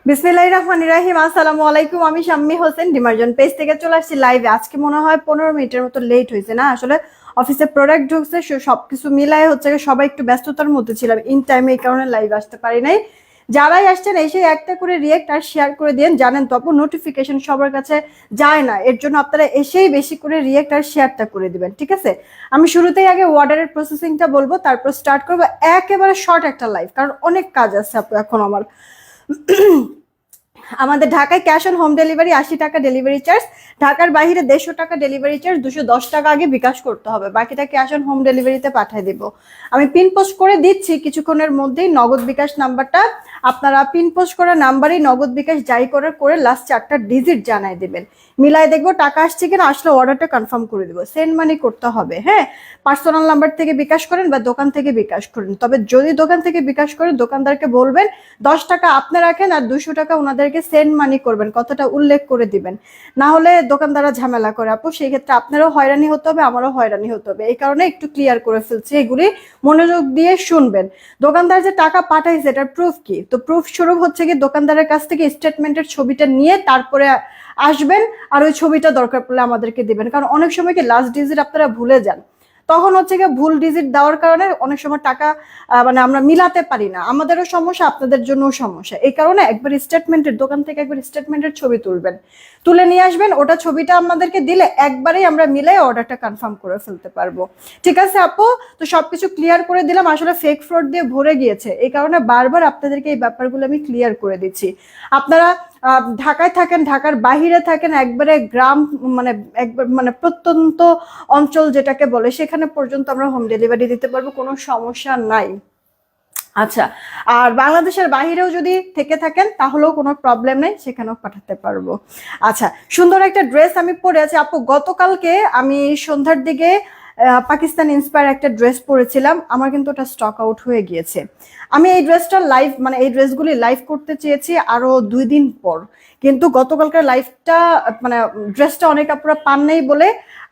বিসমিল্লাহির রহমানির রহিম। আসসালামু আলাইকুম। আমি শাম্মী হোসেন ডিমার্জন পেজ থেকে চলে আসছি লাইভে। আজকে মনে হয় 15 মিনিটের মতো লেট হয়েছে না, আসলে অফিসে প্রোডাক্ট ঢুকছে, সবকিছু মিলায় হচ্ছে সবাই একটু ব্যস্ততার মধ্যে ছিলাম, ইন টাইমে এই কারণে লাইভ আসতে পারি নাই। যারাই আসছেন এসে একটা করে রিয়েক্ট আর শেয়ার করে দিন। জানেন তো আপু, নোটিফিকেশন সবার কাছে যায় না, এর জন্য আপনারা এসেই বেশি করে রিয়েক্ট আর শেয়ারটা করে দিবেন, ঠিক আছে? আমি শুরুতেই আগে অর্ডারের প্রসেসিংটা বলবো, তারপর স্টার্ট করবো একেবারে শর্ট একটা লাইভ, কারণ অনেক কাজ আছে আপু এখন আমার। আমাদের ঢাকায় ক্যাশ অন হোম ডেলিভারি 80 টাকা ডেলিভারি চার্জ, ঢাকার বাইরে 150 টাকা ডেলিভারি চার্জ, 210 টাকা আগে বিকাশ করতে হবে, বাকিটা ক্যাশ অন হোম ডেলিভারিতে পাঠিয়ে দিব। আমি পিন পোস্ট করে দিচ্ছি কিছুক্ষণের মধ্যেই নগদ বিকাশ নাম্বারটা। আপনারা পিন পোস্ট করা নাম্বারেই নগদ বিকাশ যাই করার করে লাস্ট 4টা ডিজিট জানাই দেবেন, মিলাই দেখবো টাকা আসছে কিনা, আসলে অর্ডারটা কনফার্ম করে দেবো। সেন্ড মানি করতে হবে, হ্যাঁ, পার্সোনাল নাম্বার থেকে বিকাশ করেন বা দোকান থেকে বিকাশ করেন। তবে যদি দোকান থেকে বিকাশ করেন, দোকানদারকে বলবেন 10 টাকা আপনি রাখেন আর 200 টাকা ওনাদেরকে সেন্ড মানি করবেন, কথাটা উল্লেখ করে দিবেন। না হলে দোকানদাররা ঝামেলা করে আপু, সেই ক্ষেত্রে আপনারও হয়রানি হতে হবে, আমারও হয়রানি হতে হবে, এই কারণে একটু ক্লিয়ার করে ফেলছি, এগুলি মনোযোগ দিয়ে শুনবেন। দোকানদার যে টাকা পাঠাইছে এটার প্রুফ কি? তো প্রুফ স্বরূপ হচ্ছে কি, দোকানদারের কাছ থেকে স্টেটমেন্টের ছবিটা নিয়ে তারপরে আসবেন, আর ওই ছবিটা দরকার পড়লে আমাদেরকে দিবেন, কারণ অনেক সময় কি লাস্ট ডিজিট আপনারা ভুলে যান, তখন হচ্ছে গিয়ে ভুল ডিজিট দেওয়ার কারণে অনেক সময় টাকা মানে আমরা মিলাতে পারি না, আমাদেরও সমস্যা, আপনাদের জন্যও সমস্যা। এই কারণে একবার স্টেটমেন্টের দোকান থেকে একবার স্টেটমেন্টের ছবি তুলবেন, তুলে নিয়ে আসবেন, ওটা ছবিটা আমাদেরকে দিলে একবারেই আমরা মিলে অর্ডারটা কনফার্ম করে ফেলতে পারবো, ঠিক আছে আপু? তো সবকিছু ক্লিয়ার করে দিলাম, আসলে ফেক ফ্রড দিয়ে ভরে গিয়েছে, এই কারণে বারবার আপনাদেরকে এই ব্যাপারগুলো আমি ক্লিয়ার করে দিচ্ছি। আপনারা ঢাকায় থাকেন, ঢাকার বাহিরে থাকেন, একবারে গ্রাম মানে একবার মানে প্রত্যন্ত অঞ্চল যেটাকে বলে, সেখানে পর্যন্ত আমরা হোম ডেলিভারি দিতে পারবো, কোনো সমস্যা নাই। আচ্ছা, আর বাংলাদেশের বাহিরেও যদি থেকে থাকেন তাহলেও কোনো প্রবলেম নেই, সেখানেও পাঠাতে পারবো। আচ্ছা, সুন্দর একটা ড্রেস আমি পরে আছি আপু। গতকালকে আমি সন্ধ্যার দিকে পাকিস্তান ইন্সপায়ার একটা ড্রেস পরেছিলাম, আমার কিন্তু ওটা স্টক আউট হয়ে গিয়েছে। আমি এই ড্রেসটা লাইভ মানে এই ড্রেসগুলি লাইভ করতে চেয়েছি আরো 2 দিন পর, কিন্তু গতকালকার লাইভটা মানে ড্রেসটা অনেক আপুরা পান নেই বলে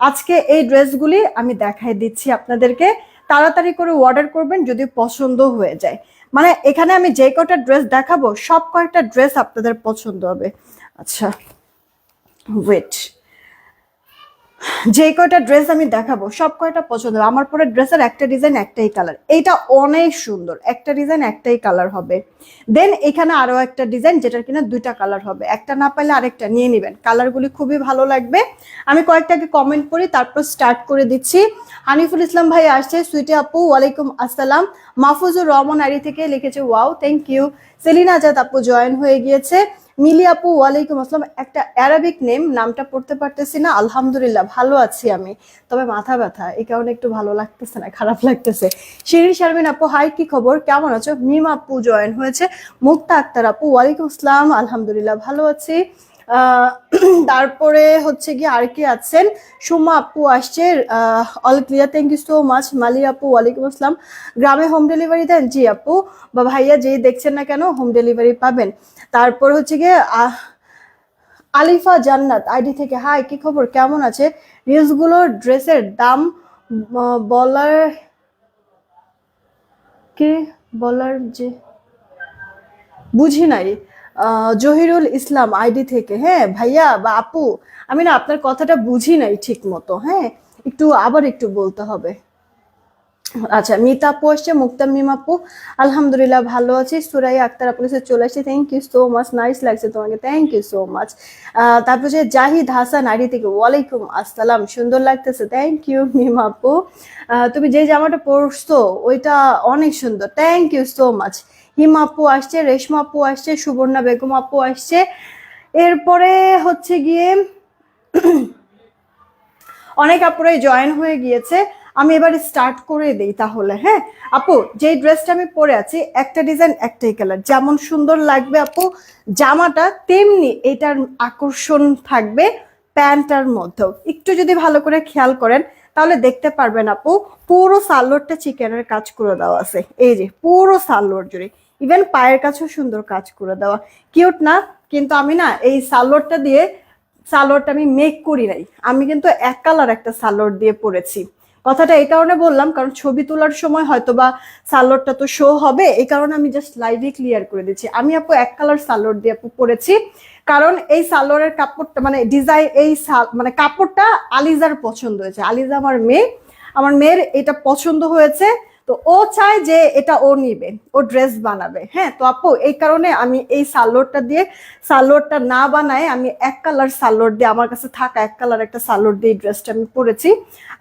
আজকে এই ড্রেসগুলি আমি দেখাই দিচ্ছি আপনাদেরকে। তাড়াতাড়ি করে অর্ডার করবেন যদি পছন্দ হয়ে যায়, মানে এখানে আমি যে কয়টা ড্রেস দেখাবো সব কয়েকটা ড্রেস আপনাদের পছন্দ হবে। আচ্ছা ওয়েট, যে কয়টা ড্রেস আমি দেখাবো সব কয়টা পছন্দ হবে। আমার পরে ড্রেসের একটা ডিজাইন একটাই কালার, এইটা অনেক সুন্দর, একটা ডিজাইন একটাই কালার হবে। দেন এখানে আরো একটা ডিজাইন যেটার কিনা 2টা কালার হবে, একটা না পাইলে আরেকটা নিয়ে নেবেন, কালারগুলি খুবই ভালো লাগবে। আমি কয়েকটাকে কমেন্ট করি তারপর স্টার্ট করে দিচ্ছি। হানিফুল ইসলাম ভাই আসছে, সুইটি আপু ওয়ালাইকুম আসসালাম। মাহফুজুর রহমান আরি থেকে লিখেছে wow thank you. Selina Azad আপু জয়েন হয়ে গিয়েছে। মিলি আপু ওয়ালাইকুম আসসালাম, একটা অ্যারাবিক নেম, নামটা পড়তে পারতেছি না। আলহামদুলিল্লাহ ভালো আছি আমি, তবে মাথা ব্যথা, এই কারণে একটু ভালো লাগতেছে না, খারাপ লাগতেছে। শিরিন শারমিন আপু হাই, কি খবর, কেমন আছো? মিম আপু জয়েন হয়েছে। মুক্তা আক্তার আপু ওয়ালাইকুম আসসালাম, আলহামদুলিল্লাহ ভালো আছি। তারপরে হচ্ছে কি আর কি আছেন, সুমা আপু আসছে, all clear, thank you so much. Mali আপু ওয়ালাইকুম আসসালাম, গ্রামে হোম ডেলিভারি দেন? জি আপু বা ভাইয়া যেই দেখছেন না কেন হোম ডেলিভারি পাবেন। তারপর হচ্ছে গিয়ে আলিফা জান্নাত আইডি থেকে হাই, কি খবর, কেমন আছে? রিলসগুলোর ড্রেসের দাম বলার কি বলার যে বুঝি নাই। জহিরুল ইসলাম আইডি থেকে, হ্যাঁ ভাইয়া বা আপু, আমি না আপনার কথাটা বুঝি নাই ঠিক মতো, হ্যাঁ একটু আবার একটু বলতে হবে। আচ্ছা, মিতা আপু আসছে, মুক্তামিম আপু আলহামদুলিল্লাহ ভালো আছি। সুরাইয়া আক্তার আপু কাছে চলে আসছে, thank you so much, nice লাগছে তোমাকে, থ্যাংক ইউ সো মাচ। তারপর যে জাহিদ হাসান আইডি থেকে ওয়ালাইকুম আসসালাম, সুন্দর লাগতেছে, থ্যাংক ইউ মিম আপু। তুমি যে জামাটা পরছো ওইটা অনেক সুন্দর, থ্যাংক ইউ সো মাচ। হিম আপু আসছে, রেশমা আপু আসছে, সুবর্ণা বেগম আপু আসছে। এরপরে হচ্ছে গিয়ে অনেক আপুরাই জয়েন হয়ে গিয়েছে। আমি এবার স্টার্ট করে দিই তাহলে, হ্যাঁ আপু, যেই ড্রেসটা আমি পরে আছি একটা ডিজাইন একটাই কালার, যেমন সুন্দর লাগবে আপু জামাটা তেমনি এটার আকর্ষণ থাকবে প্যান্টার মধ্যেও। একটু যদি ভালো করে খেয়াল করেন তাহলে দেখতে পারবেন আপু পুরো সালোয়ারটা চিকেনের কাজ করে দেওয়া আছে, এই যে পুরো সালোয়ার জুড়ে, ইভেন পায়ের কাছেও সুন্দর কাজ করে দেওয়া, কিউট না? কিন্তু আমি না এই সালোয়ারটা দিয়ে সালোয়ারটা আমি মেক করি নাই, আমি কিন্তু এক কালার একটা সালোয়ার দিয়ে পরেছি, কথাটা এই কারণে বললাম, কারণ ছবি তোলার সময় হয়তো বা সালোয়ারটা তো শো হবে, এই কারণে আমি জাস্ট লাইভে ক্লিয়ার করে দিচ্ছি। আমি আপু এক কালার সালোয়ার দিয়ে আপু পরেছি, কারণ এই সালোয়ারের কাপড়টা মানে ডিজাইন, এই মানে কাপড়টা আলিজার পছন্দ হয়েছে। আলিজা আমার মেয়ে, আমার মেয়ের এটা পছন্দ হয়েছে, তো ও চায় যে এটা ও নিবে, ও ড্রেস বানাবে। হ্যাঁ, তো আপু এই কারণে আমি এই সালোয়ারটা দিয়ে, সালোয়ারটা না বানায় আমি এক কালার সালোয়ার দিয়ে, আমার কাছে থাকা এক কালার একটা সালোয়ার দিয়ে ড্রেসটা আমি পরেছি।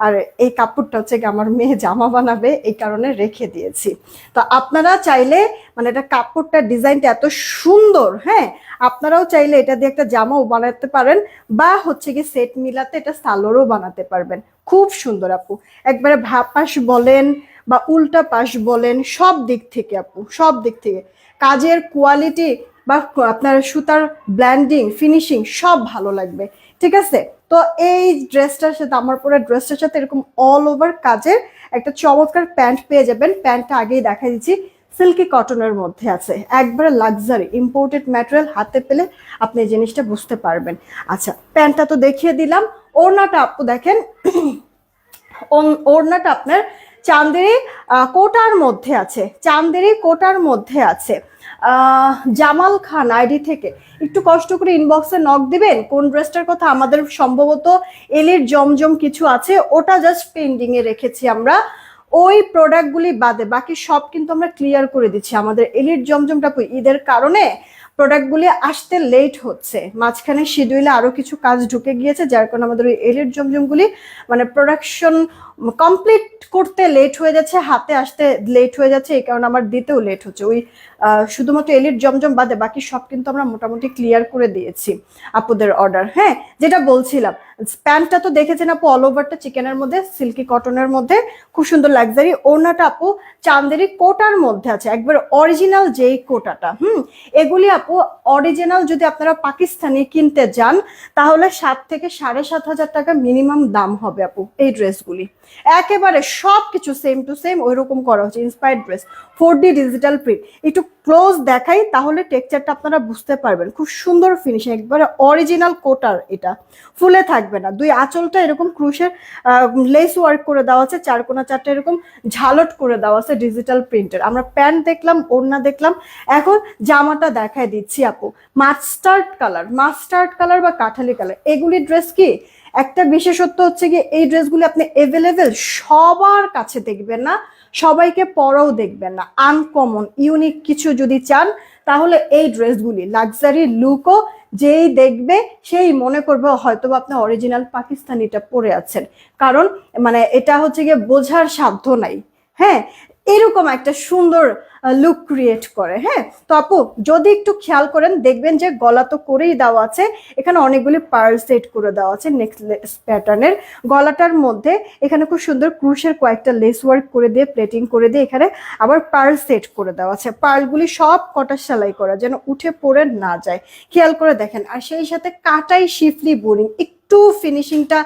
আর এই কাপড়টা হচ্ছে কি আমার মেয়ে জামা বানাবে, এই কারণে রেখে দিয়েছি। তো আপনারা চাইলে মানে এটা কাপড়টা ডিজাইনটা এত সুন্দর, হ্যাঁ, আপনারাও চাইলে এটা দিয়ে একটা জামাও বানাতে পারেন, বা হচ্ছে কি সেট মিলাতে এটা সালোয়ারও বানাতে পারবেন। খুব সুন্দর আপু, একবারে ভাপাস বলেন বা উল্টা পাশ বলেন, সব দিক থেকে আপু, সব দিক থেকে কাজের কোয়ালিটি বা আপনার সুতার ব্ল্যান্ডিং ফিনিশিং সব ভালো লাগবে। ঠিক আছে, তো এই ড্রেসটার সাথে, আমার পরে ড্রেসটার সাথে এরকম অল ওভার কাজের একটা চমৎকার প্যান্ট পেয়ে যাবেন। প্যান্টটা আগেই দেখা দিচ্ছি, সিল্কি কটনের মধ্যে আছে, একবারে লাক্সারি ইম্পোর্টেড ম্যাটেরিয়াল। হাতে পেলে আপনি এই জিনিসটা বুঝতে পারবেন। আচ্ছা, প্যান্টটা তো দেখিয়ে দিলাম। ওড়নাটা আপু দেখেন, ওড়নাটা আপনার চান্দেরি কোটার মধ্যে আছে, চান্দেরি কোটার মধ্যে আছে। জামাল খান আইডি থেকে একটু কষ্ট করে ইনবক্সে নক দিবেন কোন ড্রেসটার কথা। আমাদের সম্ভবত এলির জমজম কিছু আছে, ওটা জাস্ট পেন্ডিং এ রেখেছি আমরা। ওই প্রোডাক্টগুলি বাদে বাকি সব কিন্তু আমরা ক্লিয়ার করে দিচ্ছি। আমাদের এলির জমজমটা ঈদের কারণে প্রোডাক্টগুলি আসতে লেট হচ্ছে, মাঝখানে শিডিউলে আরো কিছু কাজ ঢুকে গিয়েছে, যার কারণে আমাদের ওই এলির জমজমগুলি মানে প্রোডাকশন কমপ্লিট করতে লেট হয়ে যাচ্ছে, হাতে আসতে লেট হয়ে যাচ্ছে, এই কারণে আমার দিতেও লেট হচ্ছে। ওই শুধুমাত্র এলির জমজম বাদে বাকি সব কিন্তু আমরা মোটামুটি ক্লিয়ার করে দিয়েছি আপুদের অর্ডার। হ্যাঁ, যেটা বলছিলাম, প্যান্টটা তো দেখেছেন আপু, অল ওভারটা চিকেনের মধ্যে সিল্কি কটনের মধ্যে, খুব সুন্দর লাক্সারি। ওড়নাটা আপু চান্দেরি কোটার মধ্যে আছে, একবার অরিজিনাল যেই কোটাটা। এগুলি আপু অরিজিনাল যদি আপনারা পাকিস্তানি কিনতে যান তাহলে 7 থেকে 7,500 টাকা মিনিমাম দাম হবে আপু। এই ড্রেসগুলি একেবারে সবকিছু সেম টু সেম ওইরকম করা হচ্ছে, inspired dress, 4D digital print. একটু ক্লোজ দেখাই তাহলে টেক্সচারটা আপনারা বুঝতে পারবেন। খুব সুন্দর ফিনিশিং, একবারে অরিজিনাল কোটার, এটা ফুলে থাকবে না। দুই আঁচলটা এরকম ক্রুশের লেস ওয়ার্ক করে দেওয়া আছে, চারকোনা চারটা এরকম ঝালট করে দেওয়া আছে ডিজিটাল প্রিন্টের। আমরা প্যান্ট দেখলাম, ওড়না দেখলাম, এখন জামাটা দেখায় দিচ্ছি আপু। মাস্টার্ড কালার বা কাঠালি কালার, এগুলি ড্রেস কি একটা বিশেষত্ব হচ্ছে কি, এই ড্রেসগুলি আপনি এভেলেবেল সবার কাছে দেখবেন না, সবাইকে পরাও দেখবেন না। আনকমন ইউনিক কিছু যদি চান তাহলে এই ড্রেসগুলি লাক্সারি লুকও যেই দেখবে সেই মনে করবে হয়তো আপনি অরিজিনাল পাকিস্তানিটা পরে আছেন, কারণ মানে এটা হচ্ছে গিয়ে বোঝার সাধ্য নাই। হ্যাঁ, এরকম একটা সুন্দর লুক ক্রিয়েট করে। হ্যাঁ, তো আপু যদি একটু খেয়াল করেন দেখবেন যে গলা তো করেই দেওয়া আছে, এখানে অনেকগুলি পার্ল সেট করে দেওয়া আছে নেকলেস প্যাটার্নের। গলাটার মধ্যে এখানে খুব সুন্দর ক্রুশের কয়েকটা লেস ওয়ার্ক করে দিয়ে প্লেটিং করে দিয়ে এখানে আবার পার্ল সেট করে দেওয়া আছে। পার্লগুলি সব কটা সেলাই করা, যেন উঠে পড়ে না যায়, খেয়াল করে দেখেন। আর সেই সাথে কাটাই শিফলি বোরিং, একটু ফিনিশিংটা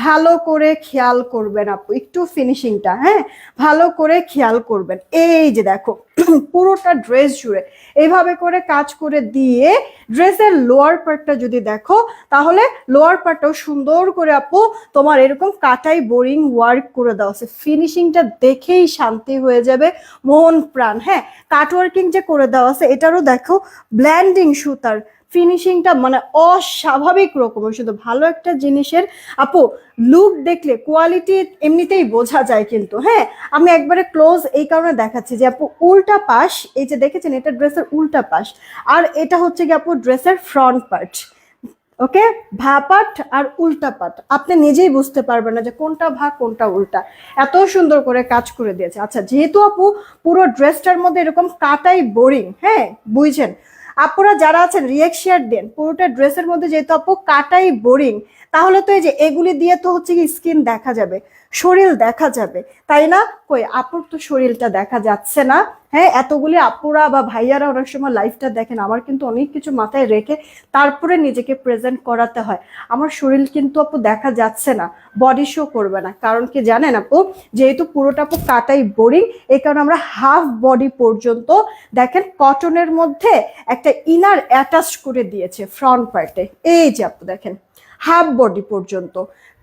ভালো করে খেয়াল করবেন আপু, একটু ফিনিশিংটা হ্যাঁ ভালো করে খেয়াল করবেন। এই যে দেখো পুরোটা ড্রেস জুড়ে এইভাবে করে কাজ করে দিয়ে, ড্রেসের লোয়ার পার্টটা যদি দেখো তাহলে লোয়ার পার্টটাও সুন্দর করে আপু তোমার এরকম কাটাই বোরিং ওয়ার্ক করে দেওয়া আছে। ফিনিশিংটা দেখেই শান্তি হয়ে যাবে মন প্রাণ। হ্যাঁ, কাটওয়ার্কিং যে করে দেওয়া আছে এটারও দেখো ব্ল্যান্ডিং সুতার ফিনিশিংটা মানে অস্বাভাবিক রকমের। শুধু ভালো একটা জিনিসের আপু লুক দেখলে কোয়ালিটি এমনিতেই বোঝা যায় কিন্তু। হ্যাঁ, আমি একবারে ক্লোজ এই কারণে দেখাচ্ছি যে আপু উল্টা পাশ, এই যে দেখেছেন এটা ড্রেসের উল্টা পাশ, আর এটা হচ্ছে কি আপু ড্রেসের ফ্রন্ট পার্ট। ওকে, ভা পাট আর উল্টা পাট আপনি নিজেই বুঝতে পারবেন না যে কোনটা ভা কোনটা উল্টা, এত সুন্দর করে কাজ করে দিয়েছে। আচ্ছা, যেহেতু আপু পুরো ড্রেসটার মধ্যে এরকম কাটাই বোরিং, হ্যাঁ বুঝছেন, আপুরা যারা আছেন রিয়েক্ট শেয়ার দেন। পুরোটা ড্রেসের মধ্যে যেহেতু আপু কাটাই বোরিং, তাহলে তো এই যে এগুলি দিয়ে তো হচ্ছে কি স্কিন দেখা যাবে, শরীর দেখা যাবে, তাই না? কই আপুর তো শরীরটা দেখা যাচ্ছে না। হ্যাঁ, এতগুলি আপুরা বা ভাইয়ারা অনেক সময় লাইফটা দেখেন, আমার কিন্তু অনেক কিছু মাথায় রেখে তারপরে নিজেকে প্রেজেন্ট করাতে হয়। আমার শরীর কিন্তু আপু দেখা যাচ্ছে না, বডি শো করবে না, কারণ কি জানেন আপু, যেহেতু পুরোটা আপু কাটাই বোরিং, এই কারণে আমরা হাফ বডি পর্যন্ত দেখেন কটনের মধ্যে একটা ইনার অ্যাটাচ করে দিয়েছে ফ্রন্ট পার্টে। এই যে আপু দেখেন হাফ বডি পর্যন্ত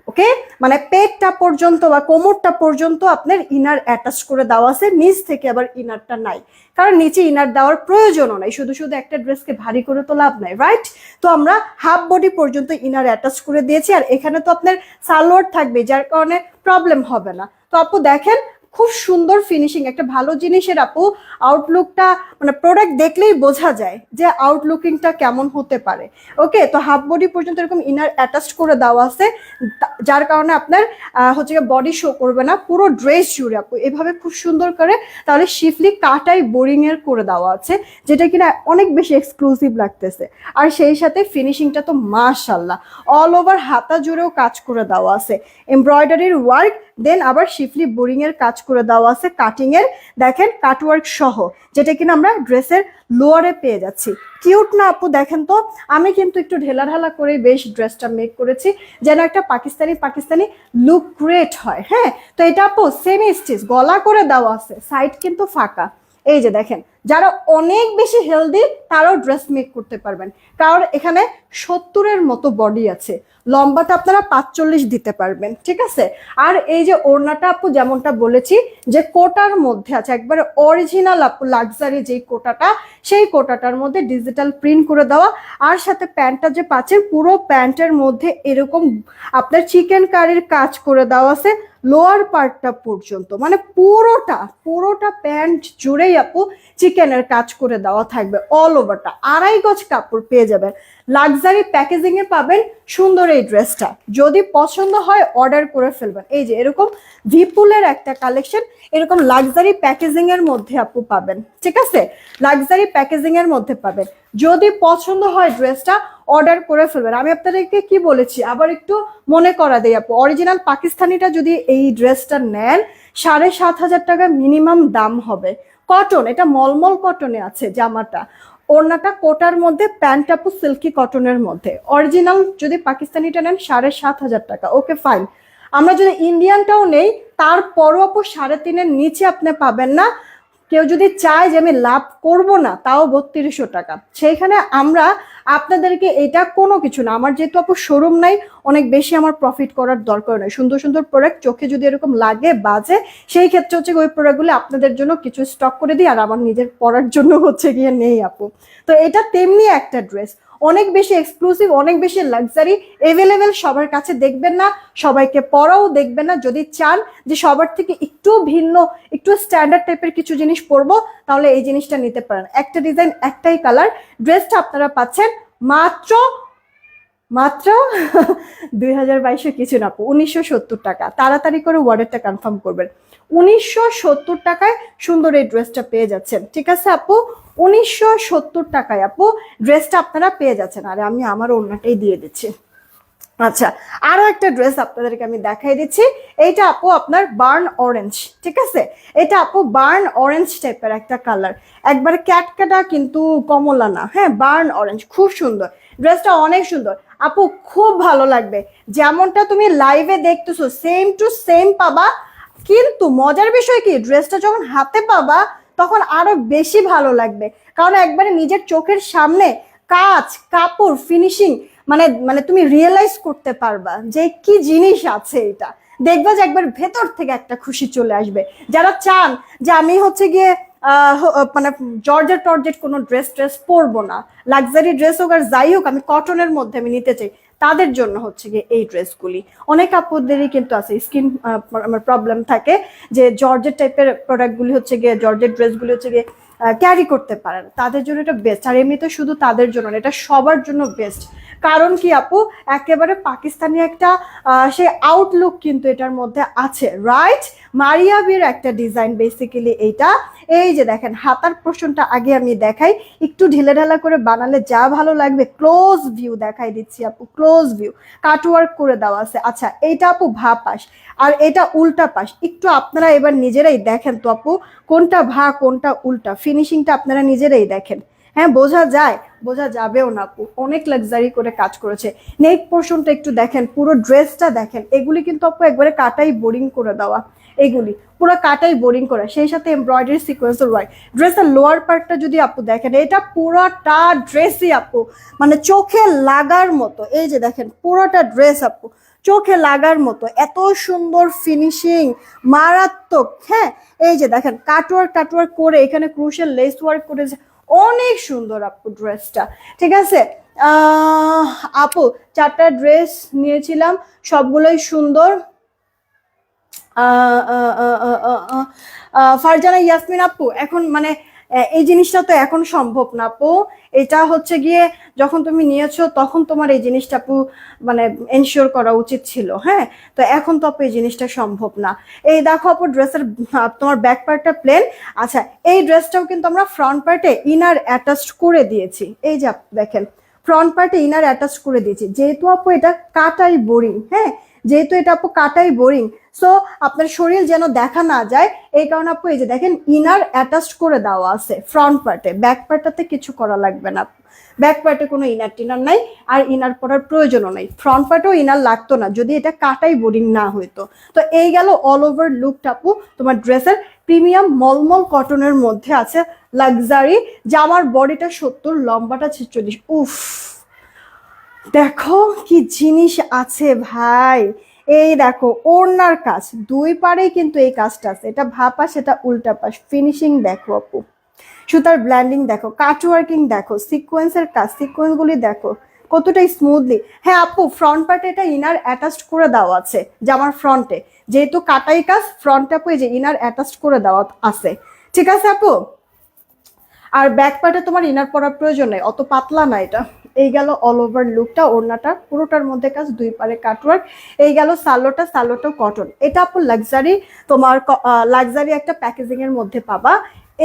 ওকে, মানে পেটটা পর্যন্ত বা কোমরটা পর্যন্ত আপনার ইনার অ্যাটাচ করে দেওয়া আছে, নিচ থেকে আবার ইনারটা নাই, কারণ নিচে ইনার দেওয়ার প্রয়োজনও নাই, শুধু শুধু একটা ড্রেসকে ভারী করে তো লাভ নাই, রাইট? তো আমরা হাফ বডি পর্যন্ত ইনার অ্যাটাচ করে দিয়েছি, আর এখানে তো আপনার সালোয়ার থাকবে, যার কারণে প্রবলেম হবে না। তো আপু দেখেন খুব সুন্দর ফিনিশিং, একটা ভালো জিনিসের আপু আউটলুকটা মানে প্রোডাক্ট দেখলেই বোঝা যায় যে আউটলুকিংটা কেমন হতে পারে। ওকে, তো হাফ বডি পর্যন্ত এরকম ইনার অ্যাটাচ করে দেওয়া আছে, যার কারণে আপনার হচ্ছে বডি শো করবে না, পুরো ড্রেস জুড়ে আপু এভাবে খুব সুন্দর করে তাহলে শিফলি কাটাই বোরিং এর করে দেওয়া আছে, যেটা কিনা অনেক বেশি এক্সক্লুসিভ লাগতেছে। আর সেই সাথে ফিনিশিংটা তো মাশাআল্লাহ, অল ওভার হাতা জুড়েও কাজ করে দেওয়া আছে, এমব্রয়ডারির ওয়ার্ক, দেন আবার শিফলি বোরিং এর কাজ করে দেওয়া আছে কাটিং এর, দেখেন কাটওয়ার্ক সহ, যেটা কিনা আমরা ড্রেসের লোয়ারে পেয়ে যাচ্ছি। কিউট না আপু? দেখেন তো, আমি কিন্তু একটু ঢেলা ঢালা করে বেশ ড্রেসটা মেক করেছি যেন একটা পাকিস্তানি পাকিস্তানি লুক ক্রিয়েট হয়। হ্যাঁ, তো এটা আপু সেমি স্টিচ, গলা করে দেওয়া আছে, সাইড কিন্তু ফাঁকা। এই যে দেখেন, যারা অনেক বেশি হেলদি তারাও ড্রেস মেক করতে পারবেন, কারণ এখানে 70-এর মতো বডি আছে, লম্বাটা আপনারা 45 দিতে পারবেন, ঠিক আছে? আর এই যে ওড়নাটা আপু যেমনটা বলেছি যে কোটার মধ্যে আছে, একবারে অরিজিনাল আপু লাক্সারি যেই কোটাটা, সেই কোটাটার মধ্যে ডিজিটাল প্রিন্ট করে দেওয়া, আর সাথে প্যান্টটা যে পাচ্ছেন পুরো প্যান্টের মধ্যে এরকম আপনার চিকেন কারির কাজ করে দেওয়া আছে লোয়ার পার্টটা পর্যন্ত, মানে পুরোটা পুরোটা প্যান্ট জুড়েই আপু চিকেনের কাজ করে দেওয়া থাকবে, অল ওভারটা 2.5 গজ কাপড় পেয়ে যাবেন, লাক্সারি প্যাকেজিং এ পাবেন সুন্দর এই ড্রেসটা। যদি পছন্দ হয় অর্ডার করে ফেলবেন। এই যে এরকম ভিপুলের একটা কালেকশন, এরকম লাক্সারি প্যাকেজিং এর মধ্যে আপু পাবেন, ঠিক আছে? লাক্সারি প্যাকেজিং এর মধ্যে পাবেন, যদি পছন্দ হয় ড্রেসটা অর্ডার করে ফেলবেন। আমি আপনাদেরকে কি বলেছি আবার একটু মনে করা দেই আপু, অরিজিনাল পাকিস্তানিটা যদি এই ড্রেসটা নেন 7,500 টাকা মিনিমাম দাম হবে, কটন, এটা মলমল কটনে আছে জামাটা, ওড়নাটা কোটার মধ্যে, প্যান্ট আপু সিল্কি কটনের মধ্যে, অরিজিনাল যদি পাকিস্তানিটা নেন 7,500 টাকা। ওকে ফাইন, আমরা যদি ইন্ডিয়ানটাও নেই তারপরও আপু 3.5-এর নিচে আপনি পাবেন না। কেউ যদি চায় যে আমি লাভ করব না, তাও 3200 টাকা, সেইখানে আমরা আপনাদেরকে এটা কোনো কিছু না, আমার যেহেতু আপু শোরুম নাই, অনেক বেশি আমার প্রফিট করার দরকার নয়, সুন্দর সুন্দর প্রোডাক্ট চোখে যদি এরকম লাগে বাজে, সেই ক্ষেত্রে হচ্ছে ওই প্রোডাক্টগুলো আপনাদের জন্য কিছু স্টক করে দিই, আর আমার নিজের পরার জন্য হচ্ছে গিয়ে নেই আপু। তো এটা তেমনি একটা ড্রেস, অনেক বেশি এক্সক্লুসিভ, অনেক বেশি লাক্সারি, এভেলেবেল সবার কাছে দেখবেন না, সবাইকে পরাও দেখবেন না। যদি চান যে সবার থেকে একটু ভিন্ন, একটু স্ট্যান্ডার্ড টাইপের কিছু জিনিস পরবো, তাহলে এই জিনিসটা নিতে পারেন। একটা ডিজাইন, একটাই কালার, ড্রেসটা আপনারা পাচ্ছেন মাত্র মাত্র 2022 কিছু না আপু, 1970 টাকা। তাড়াতাড়ি করে ওয়ার্ডারটা কনফার্ম করবেন, 1970 টাকায় সুন্দর এই ড্রেসটা পেয়ে যাচ্ছেন, ঠিক আছে আপু? 1970 টাকায় আপু ড্রেসটা আপনারা পেয়ে যাচ্ছেন। আরে আমি আমার ওড়নাটাই দিয়ে দিচ্ছি। আচ্ছা, আরো একটা ড্রেস আপনাদেরকে আমি দেখাই দিচ্ছি, এইটা আপু আপনার বার্ন অরেঞ্জ, ঠিক আছে? এটা আপু বার্ন অরেঞ্জ টাইপের একটা কালার, একবার ক্যাটকাটা কিন্তু কমলা না, হ্যাঁ বার্ন অরেঞ্জ, খুব সুন্দর ড্রেসটা, অনেক সুন্দর আপু, খুব ভালো লাগবে। যেমনটা তুমি লাইভে দেখতেছো সেম টু সেম পাবা, কিন্তু মজার বিষয় কি, ড্রেসটা যখন হাতে পাবা তখন আরো বেশি ভালো লাগবে, কারণ একবারে নিজের চোখের সামনে কাজ, কাপড়, ফিনিশিং, মানে মানে তুমি রিয়েলাইজ করতে পারবা যে কি জিনিস আছে এটা, দেখবা যে একবার ভেতর থেকে একটা খুশি চলে আসবে। যারা চান যে আমি হচ্ছে গিয়ে মানে জর্জেট টর্জেট কোনো ড্রেস পরবো না, লাক্সারি ড্রেস হোক আর যাই হোক, আমি কটনের মধ্যে আমি নিতে চাই, তাদের জন্য হচ্ছে গিয়ে এই ড্রেসগুলি। অনেক আপুদেরই কিন্তু আছে স্কিন প্রবলেম থাকে, যে জর্জেট টাইপের প্রোডাক্টগুলি হচ্ছে গিয়ে, জর্জেট ড্রেসগুলি হচ্ছে গিয়ে ক্যারি করতে পারেন, তাদের জন্য এটা বেস্ট। আর এমনিতে শুধু তাদের জন্য না, এটা সবার জন্য বেস্ট। কারণ কি আপু, একেবারে পাকিস্তানি একটা সেই আউটলুক কিন্তু এটার মধ্যে আছে, রাইট? মারিয়াবির একটা ডিজাইন বেসিক্যালি এইটা। এই যে দেখেন হাতার পোর্শনটা আগে আমি দেখাই, একটু ঢিলে ঢালা করে বানালে যা ভালো লাগবে, ক্লোজ ভিউ দেখাই দিচ্ছি আপু, ক্লোজ ভিউ, কাটওয়ার্ক করে দেওয়া আছে। আচ্ছা, এইটা আপু ভা পাশ আর এটা উল্টা পাশ, একটু আপনারা এবার নিজেরাই দেখেন তো আপু, কোনটা ভা কোনটা উল্টা, ফিনিশিংটা আপনারা নিজেরাই দেখেন। হ্যাঁ, বোঝা যায়, বোঝা যাবেও না আপু, অনেক লাক্সারি করে কাজ করেছে। নেক পোর্শনটা একটু দেখেন, পুরো ড্রেসটা দেখেন, এগুলি কিন্তু আপু একবারে কাটাই বোরিং করে দেওয়া, এগুলি পুরো কাটাই বোরিং করে, সেই সাথে এমব্রয়ডারি সিকোয়েন্সের ওয়ার্ক। ড্রেসের লোয়ার পার্টটা যদি আপু দেখেন, এটা পুরোটা ড্রেসই আপু মানে চোখে লাগার মতো। এই যে দেখেন পুরোটা ড্রেস আপু চোখে লাগার মতো, এত সুন্দর ফিনিশিং, মারাত্মক। হ্যাঁ, এই যে দেখেন কাটওয়ার্ক টাটওয়ার্ক করে এখানে ক্রুশিয়াল লেস ওয়ার্ক করেছে, অনেক সুন্দর আপু ড্রেসটা। ঠিক আছে, আপু 4টা ড্রেস নিয়েছিলাম, সবগুলোই সুন্দর। ফারজানা ইয়াসমিন আপু, এখন মানে এই জিনিসটা তো এখন সম্ভব না আপু, এটা হচ্ছে গিয়ে যখন তুমি নিয়েছো তখন তোমার এই জিনিসটা আপু মানে এনশিওর করা উচিত ছিল। হ্যাঁ, তো এখন তো আপু এই জিনিসটা সম্ভব না। এই দেখো আপু ড্রেসের তোমার ব্যাক পার্টটা প্লেন। আচ্ছা, এই ড্রেসটাও কিন্তু আমরা ফ্রন্ট পার্টে ইনার অ্যাটাচড করে দিয়েছি, এই যে দেখেন ফ্রন্ট পার্টে ইনার অ্যাটাচ করে দিয়েছি, যেহেতু আপু এটা কাটাই বোরিং। হ্যাঁ, যেহেতু এটা আপু কাটাই বোরিং, সো আপনার শরীর যেন দেখা না যায়, এই কারণে আপু এই যে দেখেন ইনার অ্যাটাচ করে দেওয়া আছে ফ্রন্ট পার্টে, ব্যাক পার্টটাতে কিছু করা লাগবে না। ব্যাক পার্টে কোনো ইনার টিনার নাই, আর ইনার পরার প্রয়োজনও নাই, ফ্রন্ট পার্টেও ইনার লাগতো না যদি এটা কাটাই বোরিং না হইতো। তো এই গেল অল ওভার লুকটা আপু তোমার ড্রেসের। প্রিমিয়াম মলমল কটনের মধ্যে আছে, লাক্সারি। জামার বডিটা 70, লম্বাটা 46। উফ, দেখো কি জিনিস আছে ভাই। এই দেখো ওড়নার কাজ, দুই পারেই কিন্তু এই কাজটা আছে, এটা ভাপা সেটা উল্টা পাশ। ফিনিশিং দেখো আপু, সুতার ব্ল্যান্ডিং দেখো, কাটওয়ার্কিং দেখো, সিকোয়েন্সের কাজ, সিকোয়েন্সগুলি দেখো কতটা স্মুথলি। হ্যাঁ আপু, ফ্রন্ট পার্টে এটা ইনার অ্যাটাচড করে দেওয়া আছে জামার ফ্রন্টে, যেহেতু কাটাই কাজ ফ্রন্টে আপু এই যে ইনার অ্যাটাচড করে দেওয়া আছে। ঠিক আছে আপু, আর ব্যাক পার্টে তোমার ইনার পরার প্রয়োজন নেই, অত পাতলা না এটা। এই গেল অল ওভার লুকটা, ওড়নাটা পুরোটার মধ্যে কাজ, দুই পারে কাটওয়ার্ক। এই গেল সালোটা, সালোটাও কটন। এটা আপু লাক্সারি, তোমার লাক্সারি একটা প্যাকেজিং এর মধ্যে পাবা।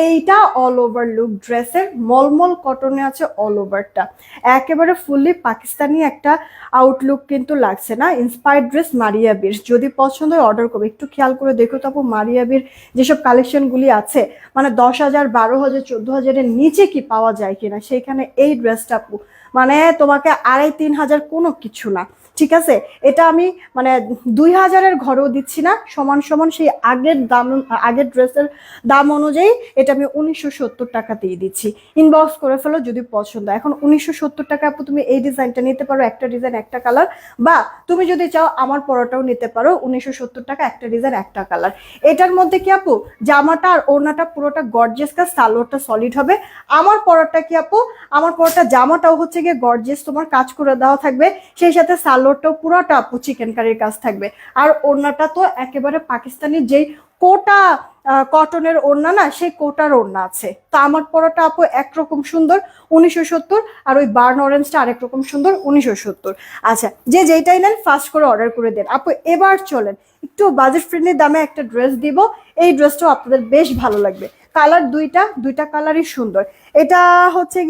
এইটা অল ওভার লুক ড্রেসের, মলমল কটনে আছে অল ওভারটা, একেবারে ফুললি পাকিস্তানি একটা আউটলুক কিন্তু লাগছে না। ইন্সপায়ার্ড ড্রেস মারিয়া বীর, যদি পছন্দ হয় অর্ডার করবে। একটু খেয়াল করে দেখো তো আপু মারিয়া বীর যেসব কালেকশনগুলি আছে, মানে 10,000, 12,000, 14,000-এর নিচে কি পাওয়া যায় কিনা, সেইখানে এই ড্রেসটা আপু মানে তোমাকে 2,500-3,000 কোনো কিছু না। ঠিক আছে, এটা আমি মানে 2,000-এর ঘরেও দিচ্ছি না, সমান সমান সেই আগের দাম, আগের ড্রেসের দাম অনুযায়ী এটা আমি 1970 টাকাতেই দিচ্ছি। ইনবক্স করে ফেলো যদি পছন্দ। এখন 1970 টাকা আপু তুমি এই ডিজাইনটা নিতে পারো, একটা ডিজাইন একটা কালার, বা তুমি যদি চাও আমার পরাটাও নিতে পারো 1970 টাকা, একটা ডিজাইন একটা কালার। এটার মধ্যে কি আপু জামাটা আর ওড়নাটা পুরোটা গর্জিয়াস কাজ, সালোয়ারটা সলিড হবে। আমার পরাটা কি আপু, আমার পরাটা জামাটাও হচ্ছে গিয়ে গর্জিয়াস তোমার কাজ করে দেওয়া থাকবে, সেই সাথে সালোয়ারটাও পুরোটা আপু চিকেন কারির কাজ থাকবে। আর ওড়নাটা তো একেবারে পাকিস্তানি যেই কোটা কটনের ওড়না না, সেই কোটার ওড়না আছে। তো আমার পরাটা আপু একরকম সুন্দর 1970, আর ওই বার্ন অরেঞ্জটা আরেক রকম সুন্দর 1970। আচ্ছা, যে যেইটাই নেন ফাস্ট করে অর্ডার করে দেন আপু। এবার চলেন একটু বাজেট ফ্রেন্ডলি দামে একটা ড্রেস দিব, এই ড্রেসটাও আপনাদের বেশ ভালো লাগবে। কালার দুইটা কালারই সুন্দর। এটা হচ্ছে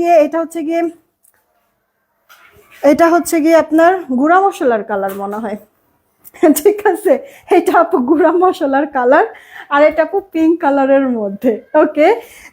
গিয়ে আপনার গুঁড়া মশলার কালার মনে হয়। ঠিক আছে, এটা আপু গুঁড়া মশলার কালার, আর এটা আপু পিঙ্ক কালারের মধ্যে। ওকে,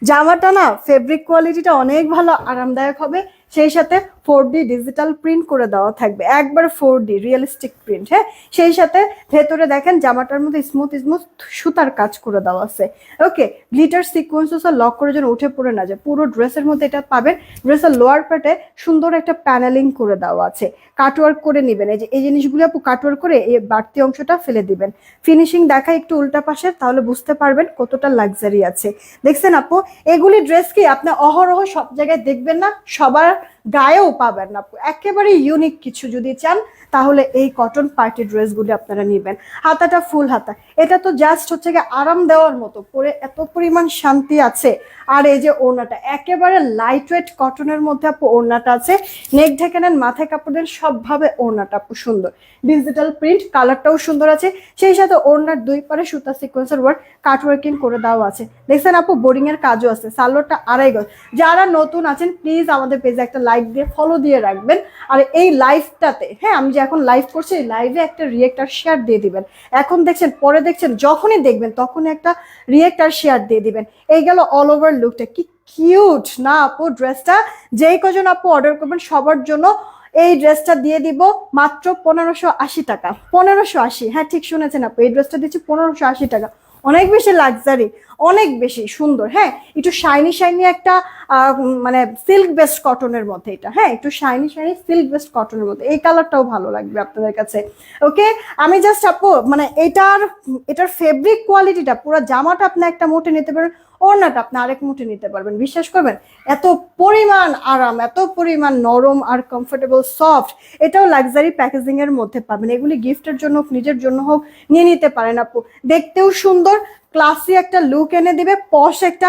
জামাটা না ফেব্রিক কোয়ালিটিটা অনেক ভালো, আরামদায়ক হবে, সেই সাথে 4D ডিজিটাল প্রিন্ট করে দেওয়া থাকবে, একবার 4D রিয়েলিস্টিক প্রিন্ট। হ্যাঁ, সেই সাথে ভেতরে দেখেন জামাটার মধ্যে স্মুথ স্মুথ সুতার কাজ করে দেওয়া আছে। ওকে, গ্লিটার সিকোয়েন্স লক করে যেন উঠে পড়ে না যায়, পুরো ড্রেসের মধ্যে এটা পাবেন। ড্রেসের লোয়ার পার্টে সুন্দর একটা প্যানেলিং করে দেওয়া আছে, কাটওয়ার্ক করে নেবেন। এই যে এই জিনিসগুলো আপু কাটওয়ার্ক করে এই বাড়তি অংশটা ফেলে দিবেন। ফিনিশিং দেখায় একটু উল্টা পাশে, তাহলে বুঝতে পারবেন কতটা লাক্সারি আছে। দেখছেন আপু, এগুলি ড্রেস কি আপনি অহরহ সব জায়গায় দেখবেন না, সবার গায়েও পাবেন না আপু। একেবারে ইউনিক কিছু যদি চান তাহলে এই কটন পার্টি ড্রেসগুলি আপনারা নেবেন। হাতাটা ফুল হাতা, এটা তো জাস্ট হচ্ছে গিয়ে আরাম দেওয়ার মতো, পরে এত পরিমাণ শান্তি আছে। আর এই যে ওড়নাটা একেবারে লাইট ওয়েট কটনের মধ্যে আপু ওড়নাটা আছে, নেক ঢেকে নেন, মাথায় কাপড় দেন, সবভাবে ওড়নাটা আপু সুন্দর, ডিজিটাল প্রিন্ট, কালারটাও সুন্দর আছে। সেই সাথে ওড়নার দুই পারে সুতা সিকোয়েন্সের ওয়ার্ক কাটওয়ার্কিং করে দেওয়া আছে। দেখছেন আপু বোরিং এর কাজও আছে। সালোয়ারটা 2.5 গজ। যারা নতুন আছেন প্লিজ আমাদের পেজে একটা লাইক দিয়ে ফলো দিয়ে রাখবেন। আর এই লাইভটাতে, হ্যাঁ আমি যে এখন লাইভ করছি, এই লাইভে একটা রিয়েক্ট আর শেয়ার দিয়ে দিবেন। এখন দেখছেন, পরে দেখছেন, যখনই দেখবেন তখনই একটা রিয়েক্ট আর শেয়ার দিয়ে দিবেন। এই গেল অল ওভার লুকটা, কি কিউট না আপু ড্রেসটা। যেই কজন আপু অর্ডার করবেন সবার জন্য এই ড্রেসটা দিয়ে দিব মাত্র 1580 টাকা। 1580, হ্যাঁ ঠিক শুনেছেন আপু, এই ড্রেসটা দিচ্ছি 1580 টাকা। অনেক বেশি লাক্সারি, অনেক বেশি সুন্দর। হ্যাঁ, একটু শাইনি শাইনি একটা মানে সিল্ক বেস্ট কটনের মধ্যে এটা, হ্যাঁ একটু শাইনি শাইনি সিল্ক বেস্ট কটনের মধ্যে, এই কালারটাও ভালো লাগবে আপনাদের কাছে। ওকে, আমি জাস্ট আপু মানে এটার ফেব্রিক কোয়ালিটিটা, পুরো জামাটা আপনি একটা মুঠে নিতে পারেন, ওড়নাটা আপনি আরেক মুঠে নিতে পারবেন। বিশ্বাস করবেন এত পরিমাণ আরাম, এত পরিমাণ নরম আর কমফোর্টেবল সফট। এটাও লাক্সারি প্যাকেজিং এর মধ্যে পাবেন। এগুলি গিফটের জন্য হোক, নিজের জন্য হোক, নিয়ে নিতে পারেন আপু। দেখতেও সুন্দর, ক্লাসি একটা লুক এনে দিবে, পশ একটা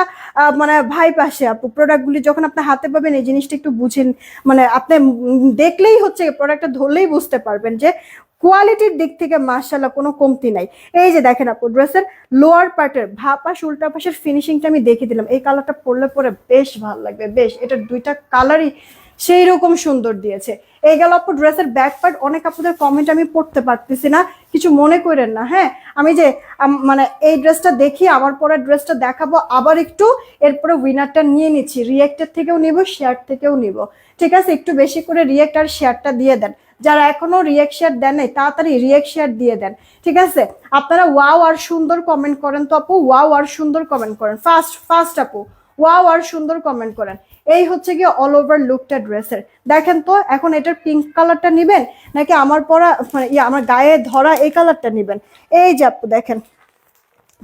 মানে ভাই পাশে আপু। প্রোডাক্টগুলি যখন আপনি হাতে পাবেন এই জিনিসটা একটু বুঝেন, মানে আপনি দেখলেই হচ্ছে প্রোডাক্টটা ধরলেই বুঝতে পারবেন যে কোয়ালিটির দিক থেকে মাশাআল্লাহ কোনো কমতি নাই। এই যে দেখেন আপু, ড্রেসের লোয়ার পার্টের ভাপাস উল্টা পাশের ফিনিশিংটা আমি দেখিয়ে দিলাম। এই কালারটা পরলে পরে বেশ ভালো লাগবে, বেশ। এটার দুইটা কালারই সেই রকম সুন্দর দিয়েছে। এই গেল আপু ড্রেসের ব্যাক পার্ট। অনেক আপুদের কমেন্ট আমি পড়তে পারতেছি না, কিছু মনে করেন না। হ্যাঁ, আমি যে মানে এই ড্রেসটা দেখি, আমার পরে ড্রেসটা দেখাবো আবার একটু, এরপরে উইনারটা নিয়ে নিচ্ছি। রিয়েক্টের থেকেও নিব, শেয়ার থেকেও নিব, ঠিক আছে? একটু বেশি করে রিয়েক্ট আর শেয়ারটা দিয়ে দেন। যারা এখনো রিয়েক্ট শেয়ার দেন নাই তাড়াতাড়ি রিয়েক্ট শেয়ার দিয়ে দেন, ঠিক আছে? আপনারা ওয়াও আর সুন্দর কমেন্ট করেন তো আপু, ওয়াও আর সুন্দর কমেন্ট করেন, ফার্স্ট ফার্স্ট আপু, ওয়াও আর সুন্দর কমেন্ট করেন। এই হচ্ছে গিয়ে অল ওভার লুকটা ড্রেসের। দেখেন তো এখন এটার পিঙ্ক কালারটা নিবেন নাকি আমার পরা মানে আমার গায়ে ধরা এই কালারটা নিবেন? এই যে আপু দেখেন,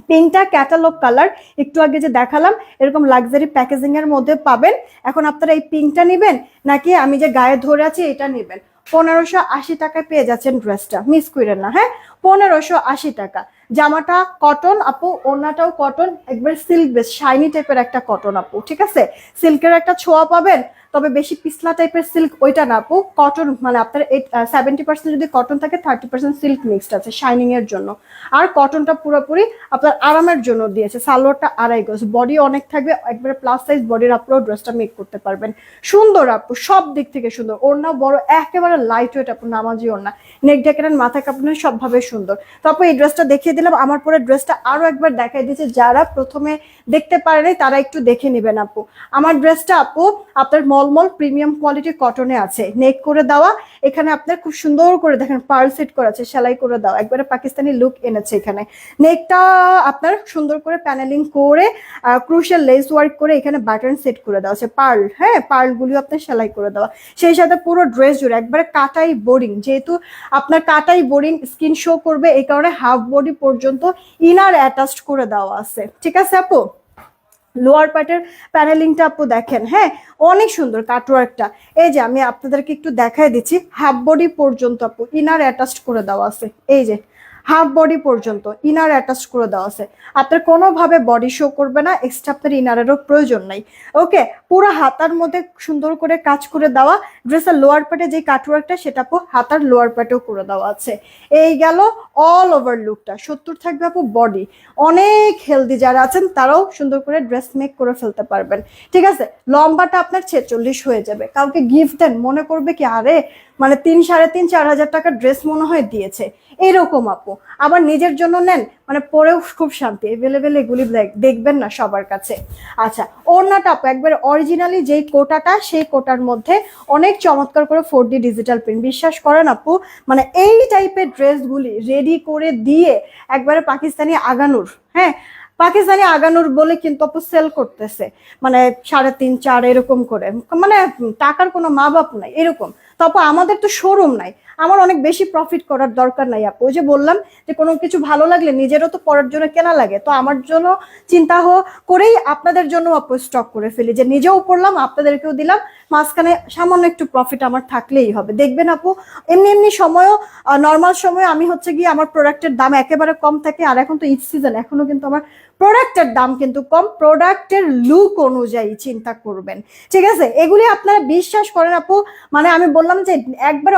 পিঙ্কটা ক্যাটালগ কালার, একটু আগে যে দেখালাম এরকম লাক্সারি প্যাকেজিং এর মধ্যে পাবেন। এখন আপনারা এই পিঙ্কটা নিবেন নাকি আমি যে গায়ে ধরে আছি এটা নিবেন? 1580 টাকায় পেয়ে যাচ্ছেন ড্রেসটা, মিস করেন না। হ্যাঁ, 1580 টাকা। জামাটা কটন আপু, ওড়নাটাও কটন, একবার সিল্ক বেস শাইনি টাইপের একটা কটন আপু, ঠিক আছে? সিল্কের একটা ছোঁয়া পাবেন, তবে বেশি পিছলা টাইপের সিল্ক ওইটা না আপু, কটন। মানে আপনার 70% যদি কটন থাকে, 30% সিল্ক মিক্সড আছে শাইনিং এর জন্য। আর কটনটা পুরোপুরি আপনার আরামের জন্য দিয়েছে। সালোয়ারটা 2.5 গজ, বডি অনেক থাকবে, একবারে প্লাস সাইজ বডির আপু ড্রেসটা মেক করতে পারবেন। সুন্দর আপু, সব দিক থেকে সুন্দর। ওড়না বড়, একেবারে লাইট ওয়েট আপু, নামাজি ওড়না, নেক ডেকেন, মাথা কাপড় সবভাবে সুন্দর। তো আপু এই ড্রেসটা দেখিয়ে দিলাম, আমার পরে ড্রেসটা আরো একবার দেখাই দিয়েছে। যারা প্রথমে দেখতে পারেনি তারা একটু দেখে নেবেন আপু। আমার ড্রেসটা আপু আপনার মলমল প্রিমিয়াম কোয়ালিটি কটনে আছে, নেক করে দেওয়া। এখানে আপনার খুব সুন্দর করে দেখেন পার্ল সেট করা আছে, সেলাই করে দেওয়া, একবারে পাকিস্তানি লুক এনেছে। এখানে নেকটা আপনার সুন্দর করে প্যানেলিং করে ক্রুশিয়াল লেস ওয়ার্ক করে এখানে বাটন সেট করে দেওয়া আছে, পার্ল, হ্যাঁ পার্লগুলিও আপনার সেলাই করে দেওয়া। সেই সাথে পুরো ড্রেস জুড়ে একবারে কাটাই বোরিং, যেহেতু আপনার কাটাই বোরিং স্কিন শো করবে এই কারণে হাফ বডি পর্যন্ত ইনার অ্যাটাচড করে দেওয়া আছে, ঠিক আছে আপু? লোয়ার পার্টের প্যানেলিংটা আপু দেখেন, হ্যাঁ অনেক সুন্দর কাটওয়ার্কটা। এই যে আমি আপনাদেরকে একটু দেখাই দিচ্ছি, হাফ বডি পর্যন্ত আপু ইনার অ্যাটাচড করে দেওয়া আছে। এই যে হাফ বডি পর্যন্ত ইনার অ্যাটাচ করে দেওয়া আছে। আপনার কোনোভাবে বডি শো করবে না, এক্সট্রা আপনার ইনারেরও প্রয়োজন নাই। ওকে, পুরো হাতার মধ্যে সুন্দর করে কাজ করে দেওয়া। ড্রেসের লোয়ার পার্টে যে কাটওয়ার্কটা সেটা আপু হাতার লোয়ার পার্টেও করে দেওয়া আছে। এই গেল অল ওভার লুকটা। 70 থাকবে আপু বডি। অনেক হেলদি যারা আছেন তারাও সুন্দর করে ড্রেস মেক করে ফেলতে পারবেন, ঠিক আছে? লম্বাটা আপনার 46 হয়ে যাবে। কাউকে গিফট দেন, মনে করবে কি আরে মানে 3, 3.5, 4 হাজার টাকার ড্রেস মনে হয় দিয়েছে, এরকম আপু। আবার নিজের জন্য নেন, মানে পরেও খুব শান্তি। এভেলেবেল এগুলি দেখবেন না সবার কাছে। আচ্ছা, ওড়নাটা আপু একবার অরিজিনালি যেই কোটাটা, সেই কোটার মধ্যে অনেক চমৎকার করে 4D ডিজিটাল প্রিন্ট। বিশ্বাস করেন আপু, মানে এই টাইপের ড্রেসগুলি রেডি করে দিয়ে একবারে পাকিস্তানি আগানুর, হ্যাঁ পাকিস্তানি আগানুর বলে কিন্তু আপু সেল করতেছে, মানে 3.5, 4 এরকম করে, মানে টাকার কোনো মা বাপ নাই এরকম। তো আপু আমাদের তো শোরুম নাই, আমার অনেক বেশি প্রফিট করার দরকার নাই আপু। ওই যে বললাম যে কোনো কিছু ভালো লাগলে নিজেরও তো পড়ার জন্য কেনা লাগে, তো আমার জন্য চিন্তা করেই আপনাদের জন্য আপু স্টক করে ফেলি, যে নিজেও পড়লাম আপনাদেরকেও দিলাম, মাঝখানে সামান্য একটু প্রফিট আমার থাকলেই হবে। দেখবেন আপু এমনি এমনি সময়ও, নর্মাল সময় আমি হচ্ছে গিয়ে আমার প্রোডাক্টের দাম একেবারে কম থাকে। আর এখন তো ঈদ সিজন, এখনো কিন্তু আমার প্রোডাক্টের দাম কিন্তু কম। প্রোডাক্টের লুক অনুযায়ী চিন্তা করবেন, ঠিক আছে? এগুলি আপনারা বিশ্বাস করেন আপু, মানে আমি বললাম যে একবার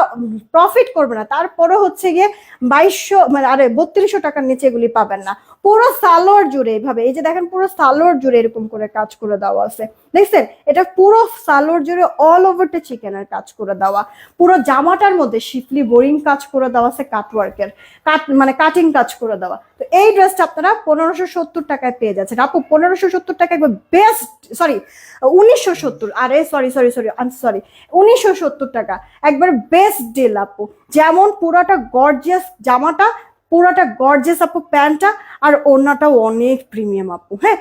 প্রফিট করবে না, তারপরে হচ্ছে গিয়ে 2200 মানে আরে 3200 টাকার নিচে এগুলি পাবেন না। পুরো সালোয়ার জুড়ে এইভাবে, এই যে দেখেন পুরো সালোয়ার জুড়ে এরকম করে কাজ করে দেওয়া আছে, দেখছেন? এটা পুরো সালোয়ার জুড়ে অল ওভারটা চিকেনের কাজ করে দেওয়া। পুরো জামাটার মধ্যে শিফলি বোরিং কাজ করে দেওয়া আছে, কাটওয়ার্কের মানে কাটিং কাজ করে দেওয়া। তো এই ড্রেসটা আপনারা 1570 টাকায় পেয়ে যাচ্ছেন আপু। 1570 টাকা একবার বেস্ট, সরি 1970, আরে sorry sorry sorry I am sorry, 1970 টাকা একবার বেস্ট ডিল আপু। যেমন পুরোটা গর্জিয়াস জামাটা, পুরোটা গর্জিয়াস আপু প্যান্টটা, আর ওড়নাটাও অনেক প্রিমিয়াম আপু। হ্যাঁ,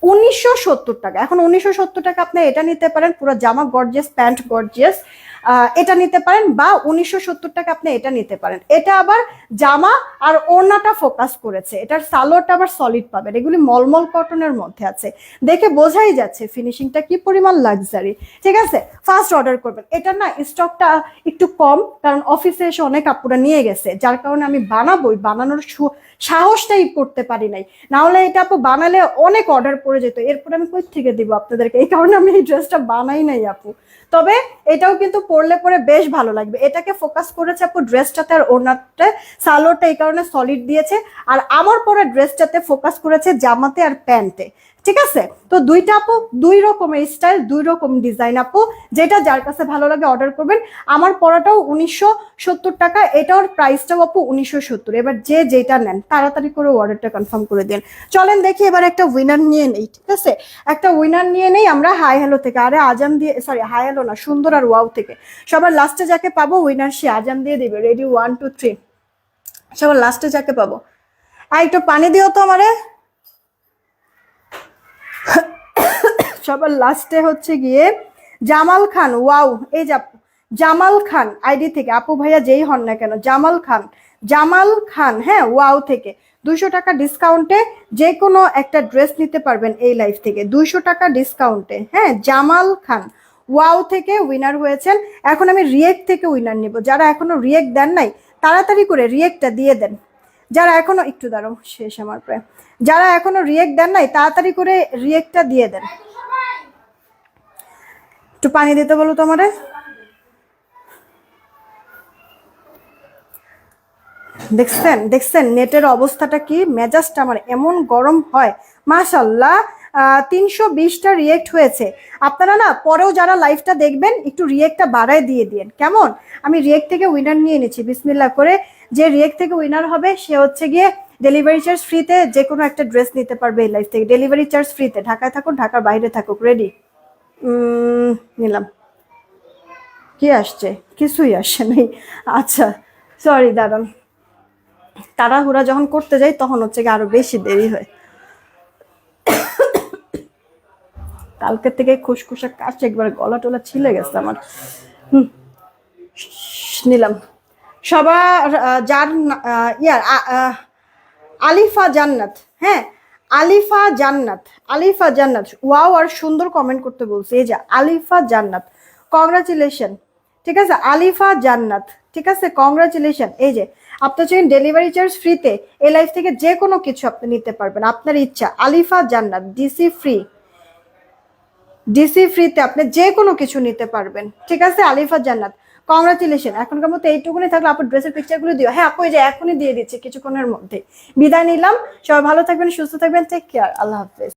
1970 টাকা। এখন 1970 টাকা আপনি এটা নিতে পারেন, পুরো জামা গর্জিয়াস, প্যান্ট গর্জিয়াস, এটা নিতে পারেন, বা 1970 টাকা আপনি এটা নিতে পারেন। এটা আবার জামা আর ওড়নাটা ফোকাস করেছে, এটার সালোয়ারটা আবার সলিড পাবেন, এগুলি মলমল কটনের মধ্যে আছে, দেখে বোঝাই যাচ্ছে ফিনিশিংটা কি পরিমাণ লাক্সারি। ঠিক আছে, ফার্স্ট অর্ডার করবেন। এটা না স্টকটা একটু কম, কারণ অফিসে এসে অনেক আপুরা নিয়ে গেছে, যার কারণে আমি বানাবোই, বানানোর সাহসটাই করতে পারি নাই। না হলে এটা আপু বানালে অনেক অর্ডার পড়ে যেত, এরপর আমি কই থেকে দিব আপনাদেরকে, এই কারণে আমি এই ড্রেসটা বানাই নাই আপু। তবে এটাও কিন্তু পরলে পরে বেশ ভালো লাগবে। এটাকে ফোকাস করেছে আপু ড্রেসটাতে, আর ওড়নাতে, সালোয়ারটা এই কারণে সলিড দিয়েছে, আর আমার পরে ড্রেসটাতে ফোকাস করেছে জামাতে আর প্যান্টে। ঠিক আছে, তো দুইটা আপু দুই রকমের স্টাইল, দুই রকম ডিজাইন আপু, যেটা যার কাছে ভালো লাগে অর্ডার করবেন। আমার পরাটাও 1970 টাকা, এটার প্রাইসটাও আপু 1970। এবার যে যেটা নেন তাড়াতাড়ি করে অর্ডারটা কনফার্ম করে দিন। চলেন দেখি এবার একটা উইনার নিয়ে নেই। ঠিক আছে, একটা উইনার নিয়ে নেই আমরা হাই হ্যালো থেকে। আরে আজান দিয়ে, সরি হাই হ্যালো না, সুন্দর আর ওয়াও থেকে। সবার লাস্টে যাকে পাবো উইনার সে আজান দিয়ে দিবে। রেডি, 1 2 3। সবার লাস্টে যাকে পাবো, আর একটু পানি দিও তো আমারে। সবার লাস্টে হচ্ছে গিয়ে জামাল খান। ওয়াও, এই যে জামাল খান আইডি থেকে, আপু ভাইয়া যেই হন না কেন, জামাল খান, জামাল খান, হ্যাঁ ওয়াও থেকে 200 টাকা ডিসকাউন্টে যে কোনো একটা ড্রেস নিতে পারবেন এই লাইফ থেকে, 200 টাকা ডিসকাউন্টে। হ্যাঁ, জামাল খান ওয়াও থেকে উইনার হয়েছেন। এখন আমি রিয়েক্ট থেকে উইনার নিব। যারা এখনো রিয়েক্ট দেন নাই তাড়াতাড়ি করে রিয়েক্টটা দিয়ে দেন। যারা এখনো, একটু দাঁড়াও শেষ আমার প্রায়, যারা এখনো রিয়েক্ট দেন নাই তাড়াতাড়ি করে রিয়েক্টটা দিয়ে দেন। একটু পানি দিতে বলো তোমারে। দেখছেন দেখছেন নেটের অবস্থাটা কি, মেজাজটা আমার এমন গরম হয়। মাশাল্লাহ, 320টা রিয়েক্ট হয়েছে। আপনারা না পরেও যারা লাইভটা দেখবেন একটু রিয়েক্টটা বাড়ায় দিয়ে দিন, কেমন? আমি রিয়েক্ট থেকে উইনার নিয়ে নিচ্ছি বিসমিল্লাহ করে। যে রিয়েক্ট থেকে উইনার হবে সে হচ্ছে গিয়ে ডেলিভারি চার্জ ফ্রিতে যে কোনো একটা ড্রেস নিতে পারবে এই লাইফ থেকে, ডেলিভারি চার্জ ফ্রিতে, ঢাকায় থাকুক ঢাকার বাইরে থাকুক। রেডি, নিলাম। কি আসছে? কিছুই আসে নাই। আচ্ছা, সরি দাঁড়ান, তাড়াহুড়া যখন করতে যাই তখন হচ্ছে কি আরো বেশি দেরি হয়। কালকে থেকে খুশখুশা কাশছে, একবার গলা টলা ছিলে গেছে আমার। নিলাম। সবার যার ইয়ার আলিফা জান্নাত, হ্যাঁ আলিফা জান্নাত, আলিফা জান্নাত ওয়াও, আর সুন্দর কমেন্ট করতে বলছে। এই যে আলিফা জান্নাত, কংগ্রাচুলেশন। ঠিক আছে, আলিফা জান্নাত, ঠিক আছে কংগ্রাচুলেশন। এই যে আপনি চাইছেন ডেলিভারি চার্জ ফ্রিতে, এই লাইফ থেকে যে কোনো কিছু আপনি নিতে পারবেন আপনার ইচ্ছা। আলিফা জান্নাত, ডিসি ফ্রি, ডিসি ফ্রিতে আপনি যে কোনো কিছু নিতে পারবেন। ঠিক আছে, আলিফা জান্নাত কংগ্রাচুলেশন। এখনকার মতো এইটুকুনি থাকলে আপু ড্রেসের পিকচারগুলো দিও। হ্যাঁ আপু এই যে এখনই দিয়ে দিচ্ছি কিছুক্ষণের মধ্যে। বিদায় নিলাম, সবাই ভালো থাকবেন, সুস্থ থাকবেন, টেক কেয়ার, আল্লাহ হাফেজ।